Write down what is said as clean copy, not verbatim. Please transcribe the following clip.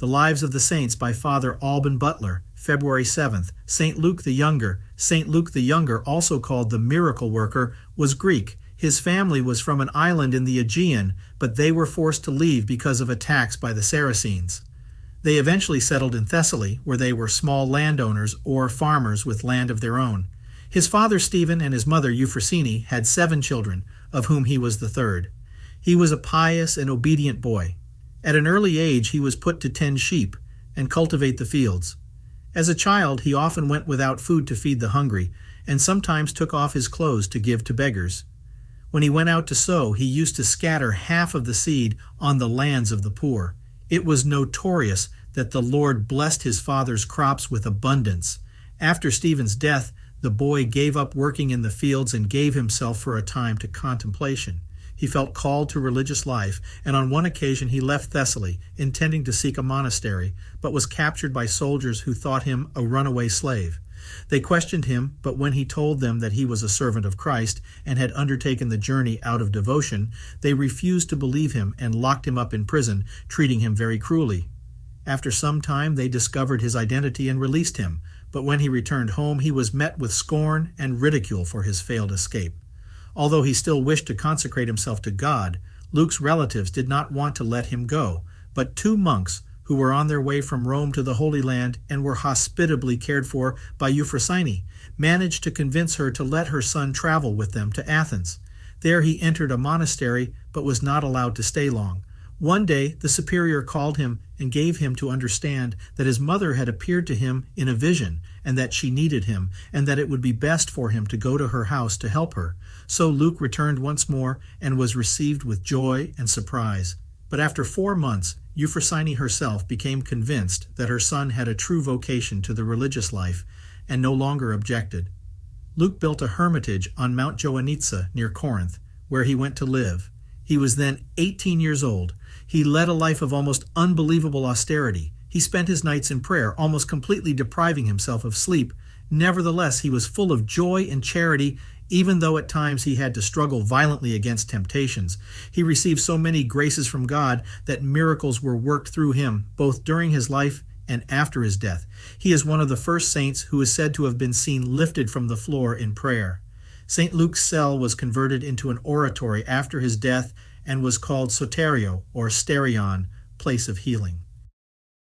The Lives of the Saints by Father Alban Butler, February 7th. St. Luke the Younger. St. Luke the Younger, also called the Miracle Worker, was Greek. His family was from an island in the Aegean, but they were forced to leave because of attacks by the Saracens. They eventually settled in Thessaly, where they were small landowners or farmers with land of their own. His father Stephen and his mother Euphrosyne had 7 children, of whom he was the third. He was a pious and obedient boy. At an early age he was put to tend sheep and cultivate the fields. As a child he often went without food to feed the hungry, and sometimes took off his clothes to give to beggars. When he went out to sow, he used to scatter half of the seed on the lands of the poor. It was notorious that the Lord blessed his father's crops with abundance. After Stephen's death, the boy gave up working in the fields and gave himself for a time to contemplation. He felt called to religious life, and on one occasion he left Thessaly, intending to seek a monastery, but was captured by soldiers who thought him a runaway slave. They questioned him, but when he told them that he was a servant of Christ and had undertaken the journey out of devotion, they refused to believe him and locked him up in prison, treating him very cruelly. After some time they discovered his identity and released him, but when he returned home he was met with scorn and ridicule for his failed escape. Although he still wished to consecrate himself to God, Luke's relatives did not want to let him go, but 2 monks who were on their way from Rome to the Holy Land and were hospitably cared for by Euphrosyne, managed to convince her to let her son travel with them to Athens. There he entered a monastery, but was not allowed to stay long. One day the superior called him and gave him to understand that his mother had appeared to him in a vision, and that she needed him, and that it would be best for him to go to her house to help her. So Luke returned once more and was received with joy and surprise. But after 4 months, Euphrosyne herself became convinced that her son had a true vocation to the religious life and no longer objected. Luke built a hermitage on Mount Joannita near Corinth, where he went to live. He was then 18 years old. He led a life of almost unbelievable austerity. He spent his nights in prayer, almost completely depriving himself of sleep. Nevertheless, he was full of joy and charity, even though at times he had to struggle violently against temptations. He received so many graces from God that miracles were worked through him, both during his life and after his death. He is one of the first saints who is said to have been seen lifted from the floor in prayer. St. Luke's cell was converted into an oratory after his death and was called Soterio, or Sterion, place of healing.